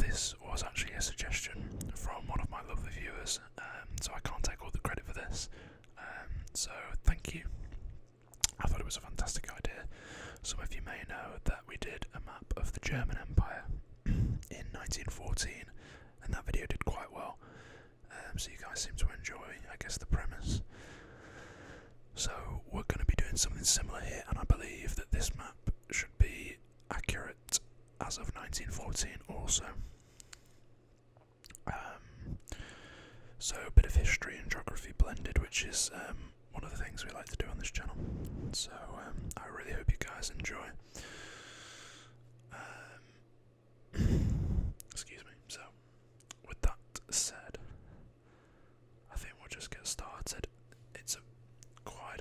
this was actually a suggestion from one of my lovely viewers, so I can't take all the credit for this. So thank you. I thought it was a fantastic idea. Some of you may know that we did a map of the German Empire in 1914, and that video did quite well. So you guys seem to enjoy, I guess, the premise. So we're going to be doing something similar here, and I believe that this map should be accurate as of 1914 also. So a bit of history and geography blended, which is one of the things we like to do on this channel. So I really hope you guys enjoy. Excuse me. So with that said, I think we'll just get started. It's quite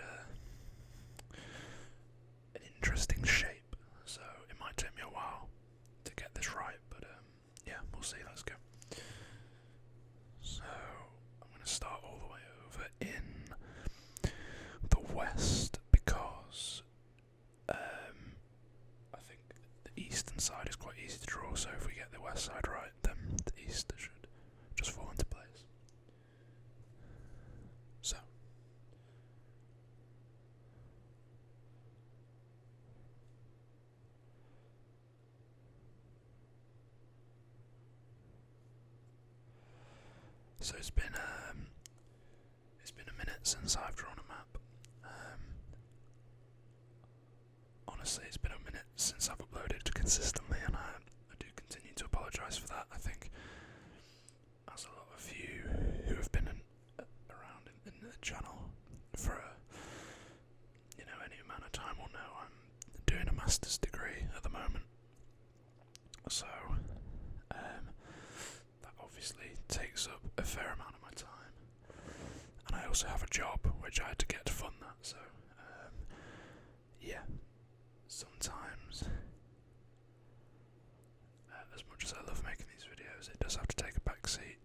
an interesting shape, so it might take me a while to get this right, but yeah, we'll see. Let's go. So I'm going to start all the way over in the west because I think the eastern side is quite easy to draw, so if we get the west side right, then the east should just fall into place. So it's been a minute since I've drawn a map. Honestly, it's been a minute since I've uploaded consistently, and I do continue to apologise for that. I think, as a lot of you who have been around in the channel for any amount of time will know, I'm doing a master's degree at the moment. So that obviously takes up a fair amount of my time, and I also have a job which I had to get to fund that. So yeah, sometimes as much as I love making these videos, it does have to take a back seat.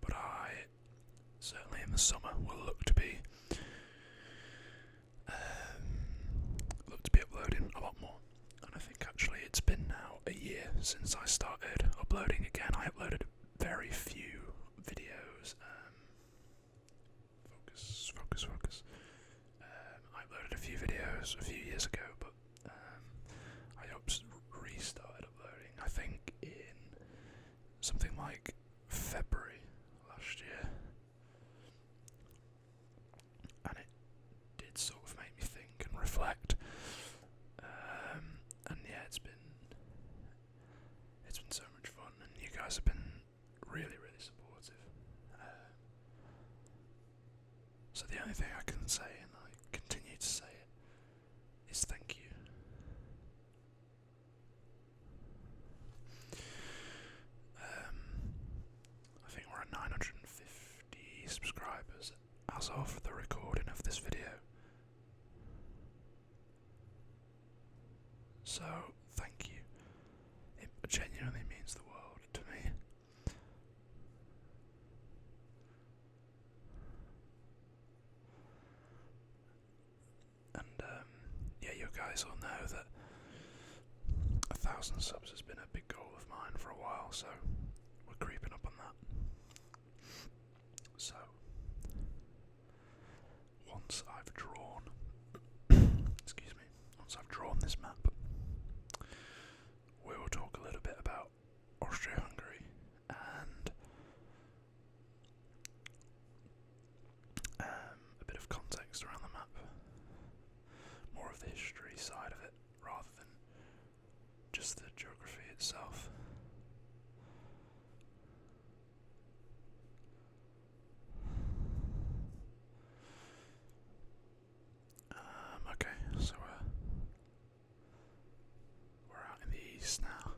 But I certainly in the summer will look to be uploading a lot more. And I think actually it's been now a year since I started uploading again. I uploaded very few videos. Focus. I uploaded a few videos a few years ago, but I restarted uploading, I think, in something like February last year. And it did sort of make me think and reflect. And yeah, it's been so much fun, and you guys have been really, really supportive. So the only thing I can say, and I continue to say it, is thank you. I think we're at 950 subscribers as of the recording of this video. So, thank you. It genuinely means the world to me. And, yeah, you guys all know that 1,000 subs has been a big goal of mine for a while, so we're creeping up on that. So, once I've drawn, once I've drawn this map, we will talk a little bit about Austro-Hungary and a bit of context around the map, more of the history side of it rather than just the geography itself. Okay, so we're out in the east now.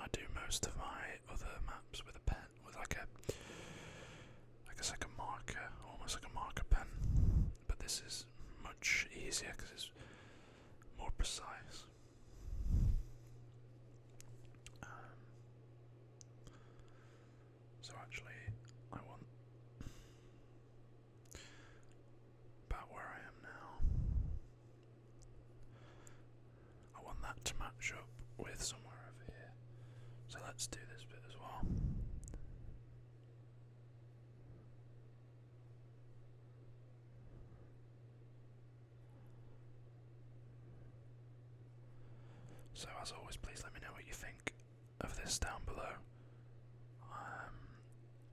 I do most of my other maps with a pen, with like a, I guess like a marker, almost like a marker pen. But this is much easier because it's more precise. So actually, I want about where I am now. I want that to match up with somewhere over here. So let's do this bit as well. So as always, please let me know what you think of this down below.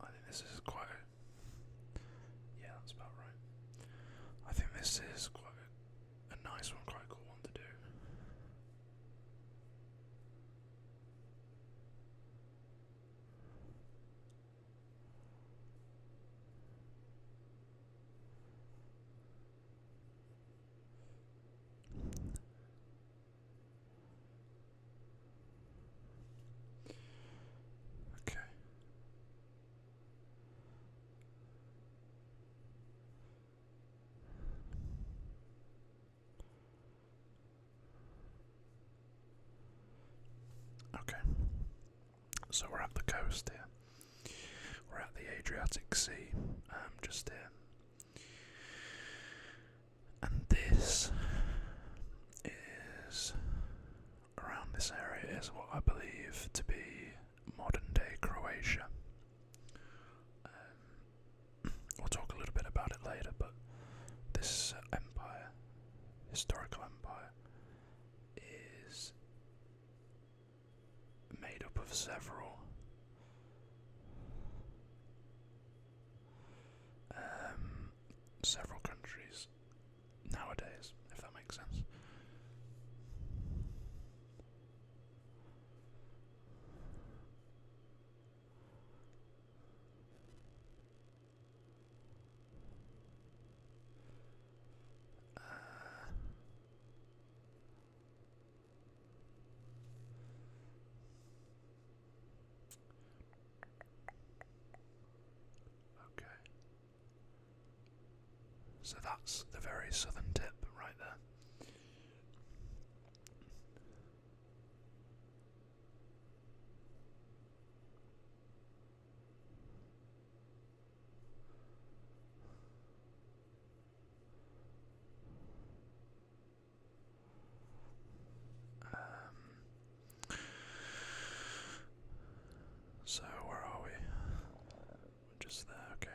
I think this is quite yeah, that's about right. I think this is quite a nice one, quite a cool one to do. Okay. Okay. So we're at the coast here. We're at the Adriatic Sea, just here. And this is, around this area is what I believe to be modern day Croatia. We'll talk a little bit about it later, but this empire, historical empire, is made up of several countries nowadays, if that makes sense. Okay. So that's the very southern tip right there. So where are we? We're just there, okay.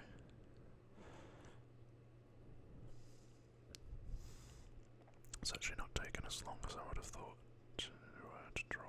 It's actually not taken as long as I would have thought to draw.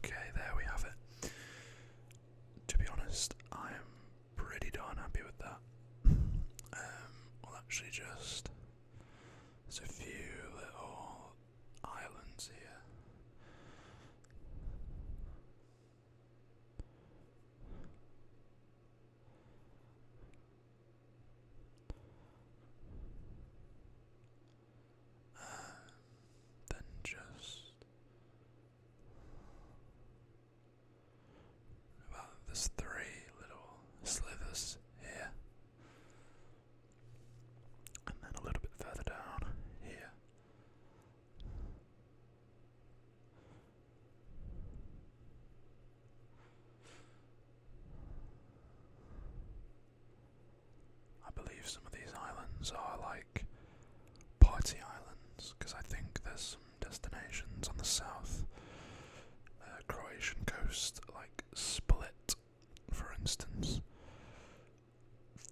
Okay, there we have it. To be honest, I am pretty darn happy with that. Well, actually, just there's a few little islands here. Then just there's three little slithers here, and then a little bit further down here. I believe some of these islands are like party islands, because I think there's some destinations on the south Croatian coast, like Split, for instance,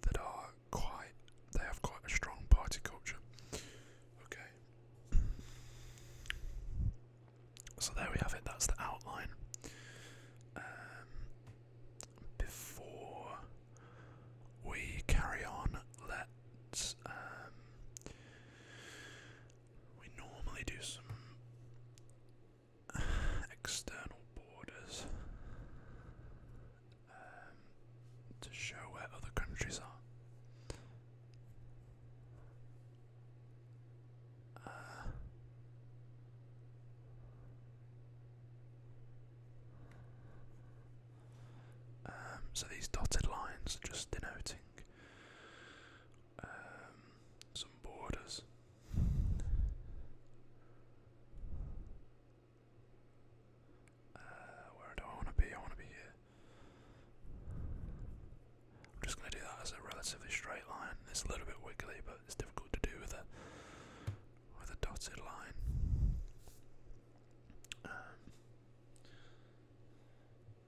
that are they have quite a strong party culture. Okay. So there we have it, that's the outline. So these dotted lines are just denoting some borders. Where do I want to be? I want to be here. I'm just going to do that as a relatively straight line. It's a little bit wiggly, but it's difficult to do with a dotted line.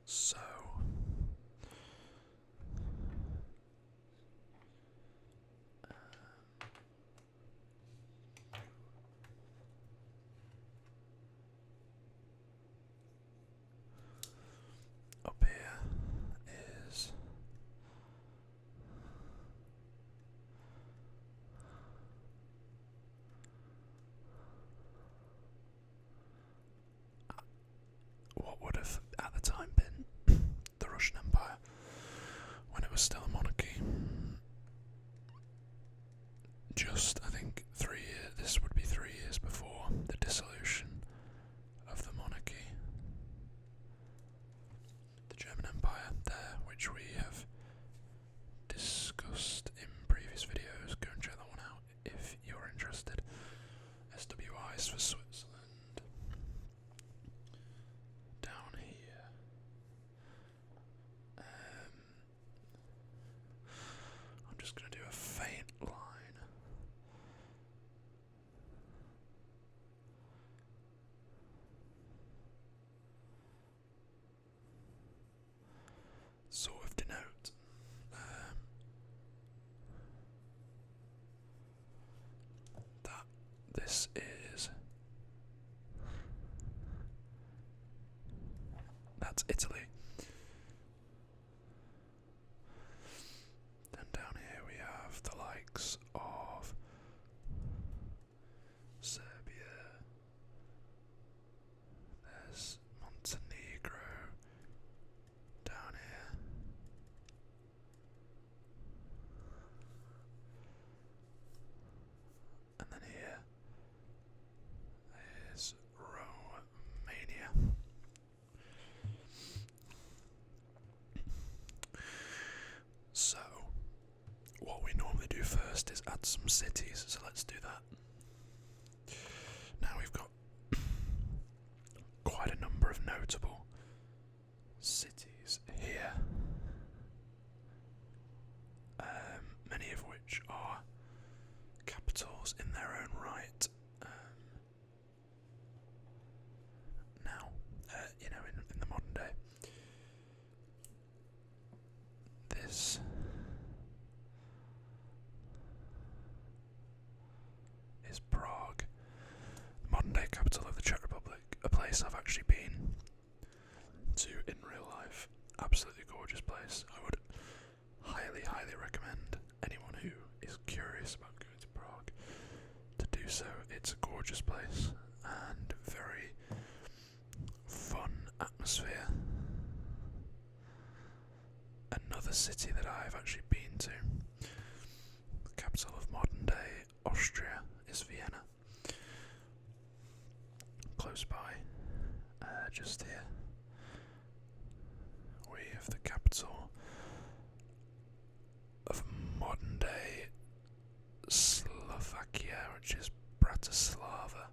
So up here is what would have at the time been the Russian Empire when it was still a monarchy. Just, I think, 3 years, this would be 3 years before the dissolution of the monarchy. The German Empire there, which we have discussed in previous videos. Go and check that one out if you're interested. SWI's for Switzerland. Down here. I'm just going to do a faint line. Sort of denote that this is, that's Italy. Then down here we have the likes of Serbia. There's Montenegro down here. And then here is Romania. So, what we normally do first is add some cities, so let's do that. Now we've got quite a number of notable cities here, many of which are capitals in their own right. Now, in the modern day, this is Prague, the modern day capital of the Czech Republic, a place I've actually been to in real life. Absolutely gorgeous place. I would highly, highly recommend anyone who is curious about going to Prague to do so. It's a gorgeous place and very fun atmosphere. Another city that I've actually been to, the capital of modern day Austria, is Vienna. Close by, just here, we have the capital of modern day Slovakia, which is Bratislava.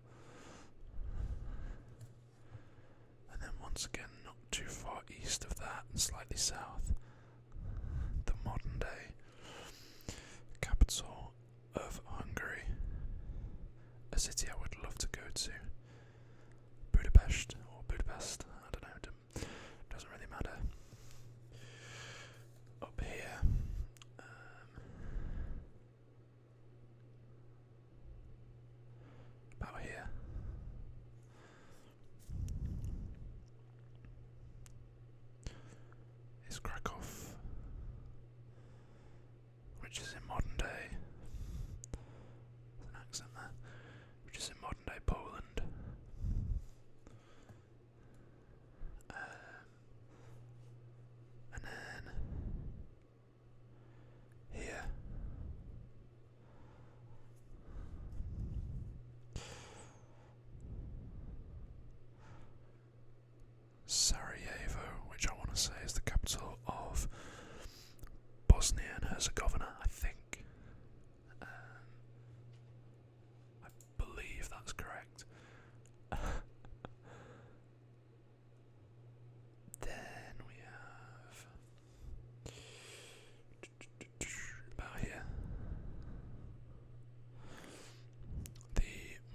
And then once again, not too far east of that and slightly south, the modern day capital of Hungary, a city I would love to go to. Budapest, I don't know, doesn't really matter. Up here, about here, is Krakow, which is in modern day, there's an accent there, which is in modern day Poland. And then here Sarajevo, which I want to say is the capital of Herzegovina, I think. I believe that's correct. Then we have about here the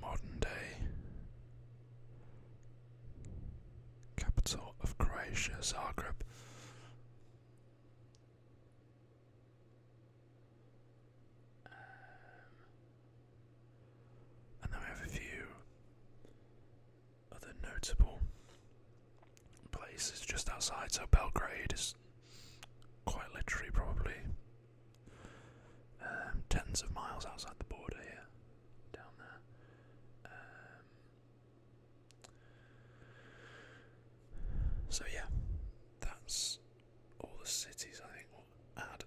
modern day capital of Croatia, Zagreb. And then we have a few other notable places just outside. So Belgrade is quite literally probably tens of miles outside the border here, down there. So yeah, that's all the cities I think we'll add.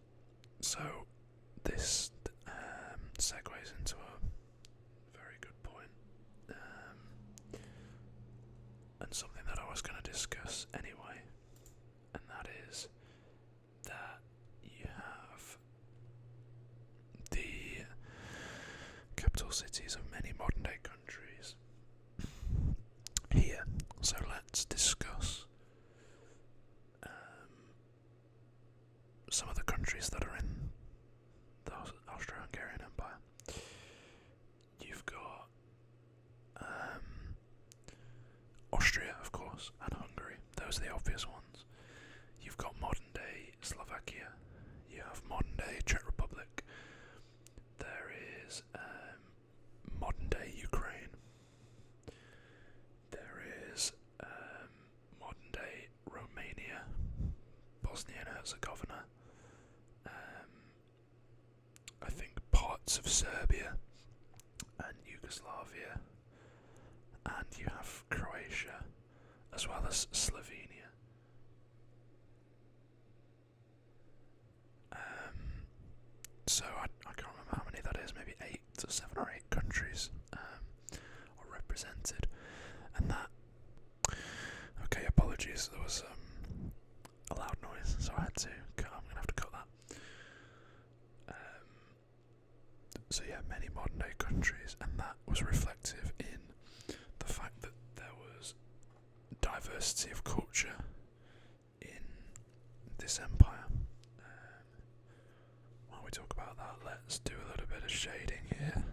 So this segues into a very good point, and something that I was going to discuss anyway, and that is that you have the capital cities of many modern day countries here. So let's discuss some of the countries that are in the Austro-Hungarian Empire. You've got Austria, of course, and Hungary. Those are the obvious ones. You've got modern day Slovakia. You have modern day Czech Republic. There is modern day Ukraine. There is modern day Romania, Bosnia and Herzegovina. I think parts of Serbia and Yugoslavia, and you have Croatia as well as Slovenia. So I can't remember how many that is, maybe 7 or 8 countries are represented, and that. Okay, apologies, there was a loud noise, so I had to. I'm gonna have to cut that. So yeah, many modern day countries, and that was reflective in the fact that there was diversity of culture in this empire. While we talk about that, let's do a little bit of shading here.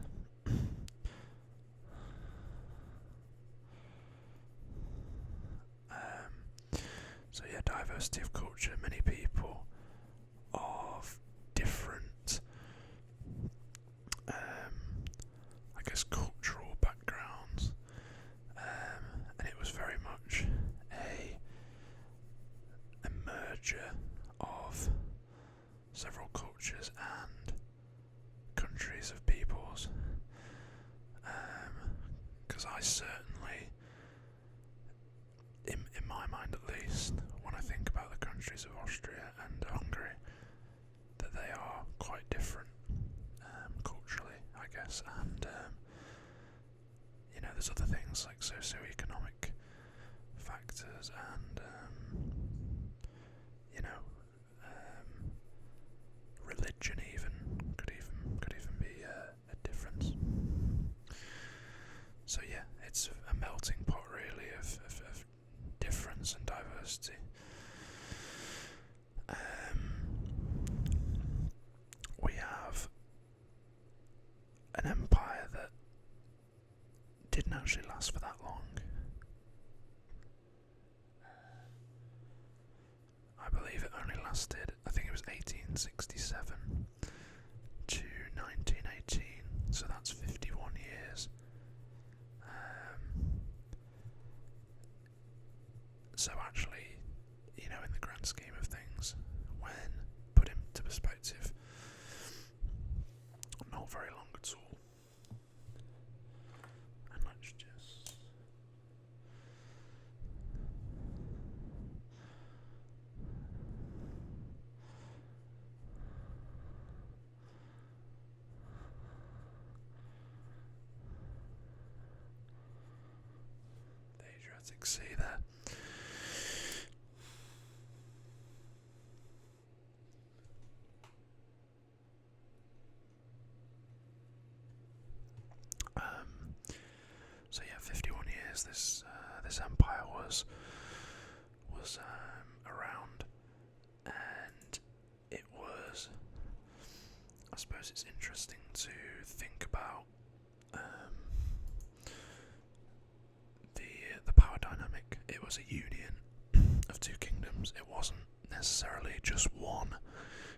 So yeah, diversity of culture, many people of different I guess cultural backgrounds, and it was very much a merger of several cultures and countries of peoples, because I certainly, in my mind at least, when I think about the countries of Austria and Hungary, that they are quite different culturally, I guess, and there's other things like socio-economic factors and religion even could even be a difference. So yeah, it's a melting pot really of difference and diversity. We have an empire that didn't actually last for that long. I believe it only lasted, I think it was 1867 to 1918, so that's 51 years. So actually, in the grand scheme of things, when put into perspective, not very long at all. And let's just the Adriatic Sea there. think about the power dynamic, it was a union of two kingdoms. It wasn't necessarily just one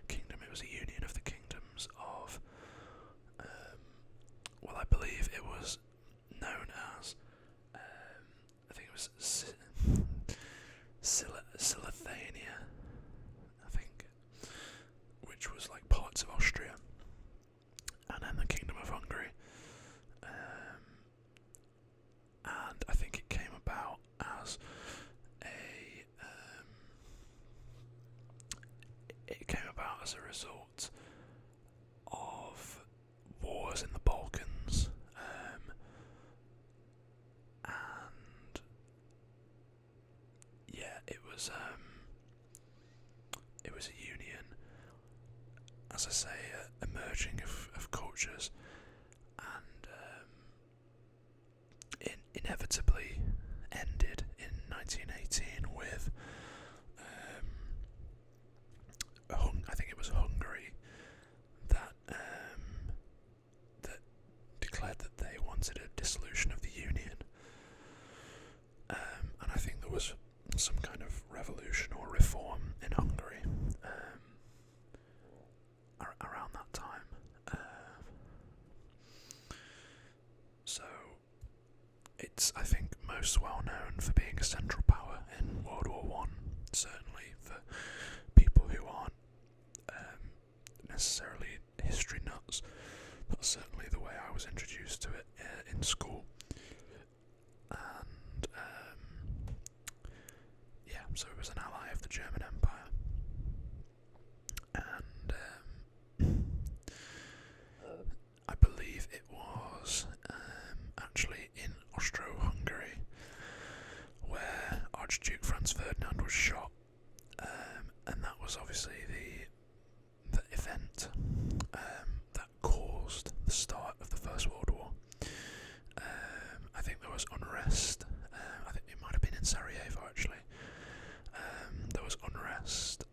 kingdom, it was a union of the kingdoms of, well, I believe it was known as, I think it was Silithania, I think, which was like parts of Austria, and then the Kingdom of Hungary. And I think it came about as a result of wars in the Balkans, and yeah, it was a union, as I say, emerging of cultures, and it inevitably ended in 1918 with I think it was Hungary that declared that they wanted a dissolution of the union, and I think there was some kind of revolution or reform in Hungary around that time. So it's, I think, most well known for being a central power in World War One. Certainly for people who aren't necessarily history nuts. That's certainly the way I was introduced to it in school. And yeah, so it was an ally of the German Empire. And I believe it was actually in Austro-Hungary where Archduke Franz Ferdinand was shot, and that was obviously the event that caused the start of the First World War. I think there was unrest. I think it might have been in Sarajevo actually. There was unrest.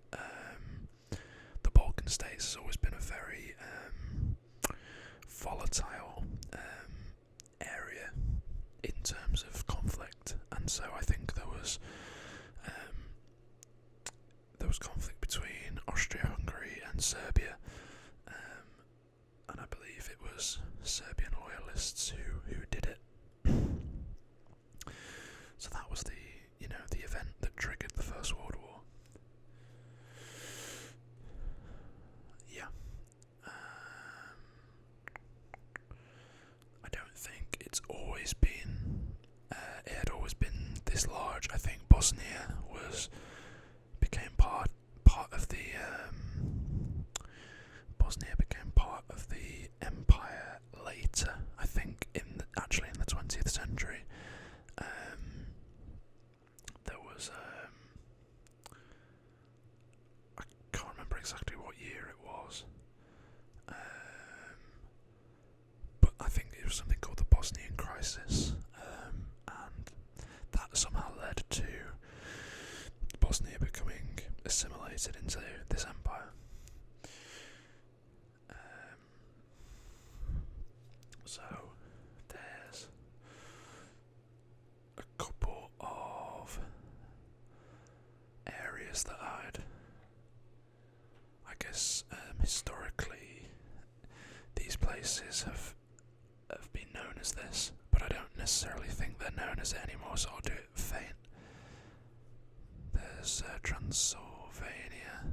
The Balkan states has always been a very volatile area in terms of conflict, and so I think there was conflict between Austria-Hungary and Serbia, and I believe it was Serbian loyalists who did it. So that was the event that triggered the First World War. Yeah. I don't think it's always been. It had always been this large. I think Bosnia became part of the Bosnia became part of the empire later. I think actually in the 20th century. There was I can't remember exactly what year it was, but I think it was something called the Bosnian Crisis, and that somehow led to Bosnia becoming assimilated into this empire. So there's a couple of areas that I guess historically these places have been known as this, but I don't necessarily think they're known as it anymore, so I'll do it faint. There's Transylvania.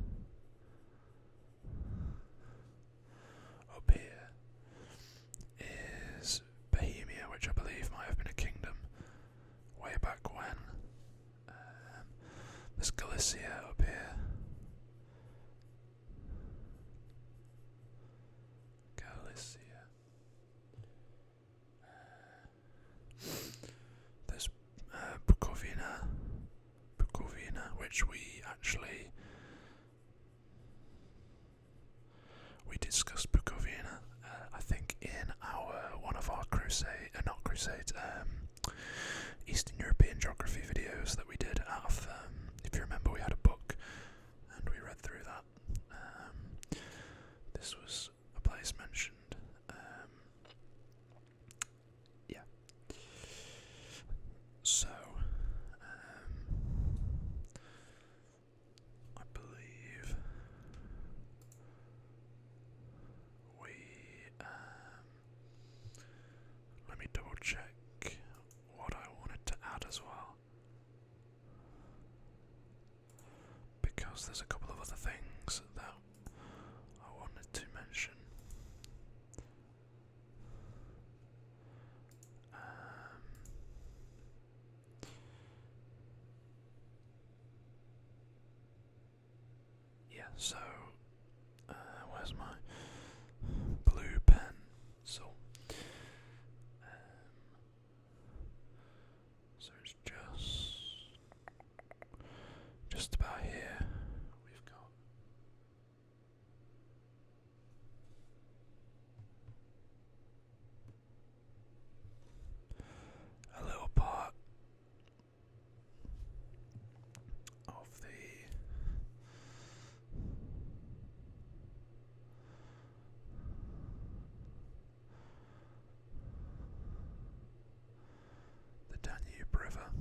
Up here is Bohemia, which I believe might have been a kingdom way back when. There's Galicia up here. Galicia. There's Bukovina, which we discussed Bukovina, I think in one of our Eastern European geography videos that we did out of, if you remember, we had a book and we read through that. This was a place mentioned. else? There's a couple of other things that I wanted to mention. Yeah, so where's my blue pen? So it's just about here. We've got a little part of the Danube River.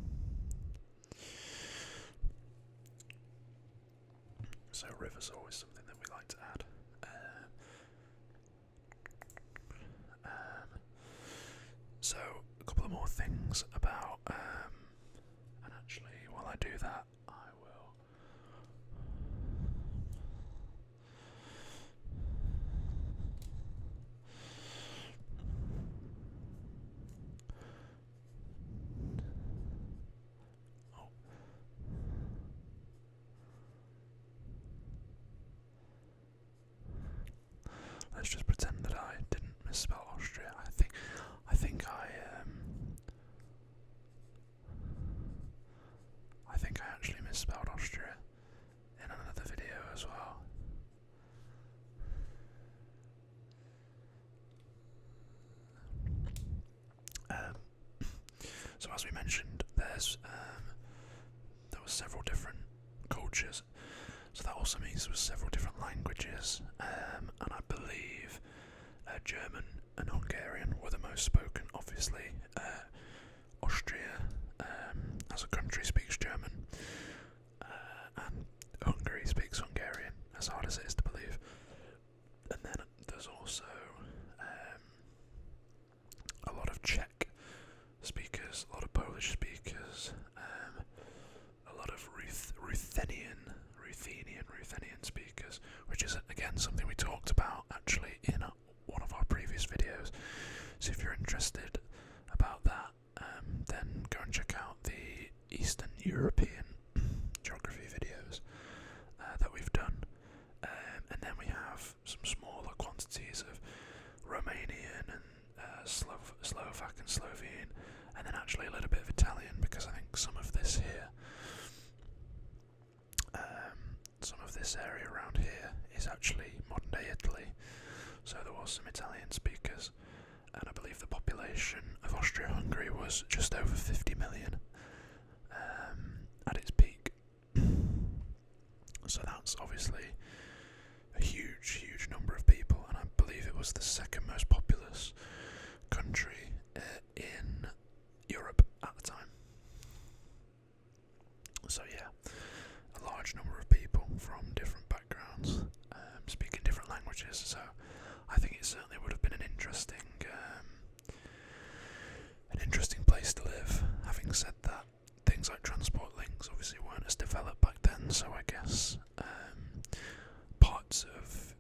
So rivers are always something that we like to add. So a couple of more things about, and actually while I do that, I will let's just pretend that I didn't misspell Austria. I think I actually misspelled Austria in another video as well. So as we mentioned, there was several different cultures. So that also means there was several different languages, and I believe German and Hungarian were the most spoken. Obviously, Austria, as a country, speaks German, and Hungary speaks Hungarian, as hard as it is to believe. And then there's also a lot of Czech speakers, a lot of Polish speakers, a lot of Ruthenian speakers, which is again something we talked about actually in one of our previous videos. So if you're interested about that, then go and check out the Eastern European geography videos that we've done. And then we have some smaller quantities of Romanian and Slovak and Slovene, and then actually a little bit of Italian, because I think some of this here, some of this area around here is actually modern day Italy, so there was some Italian speakers, and I believe the population of Austro-Hungary was just over 50 million at its peak. So that's obviously a huge number of people, and I believe it was the second most populous country in Europe at the time. So yeah, a large number of people from different backgrounds, speaking different languages, so I think it certainly would have been an interesting place to live. Having said that, things like transport links obviously weren't as developed back then, so I guess parts of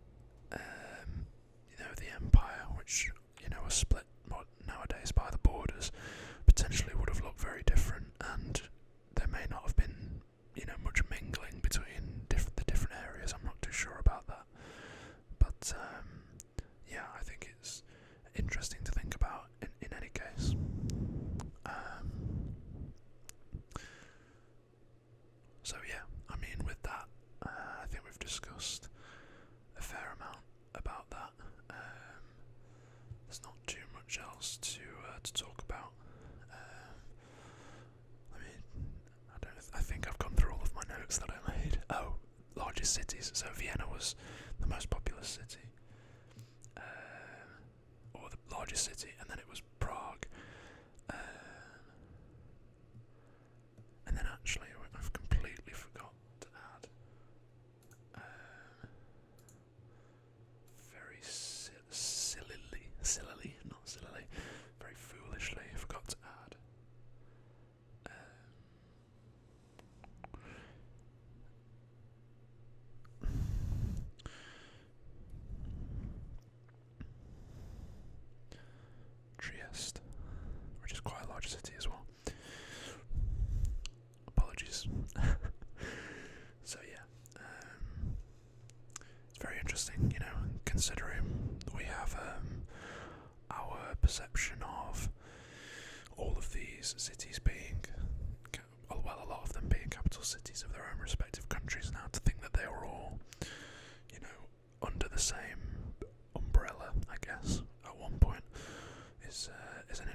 the empire, which are split nowadays by the borders, potentially would have looked very different, and there may not have been much mingling between the different areas. I'm not too sure about that, but yeah, I think it's interesting to think about in any case. So yeah, I mean, with that, I think we've discussed a fair amount about that. There's not too much else to talk about. I think I've gone through all of my notes that I made. Oh, largest cities. So Vienna was the most populous city, or the largest city, and then it was Prague. And then actually, I've completely forgot to add. Very very foolishly forgot to add interesting, you know, considering we have our perception of all of these cities being, well, a lot of them being capital cities of their own respective countries now, to think that they were all, you know, under the same umbrella, I guess, at one point, is an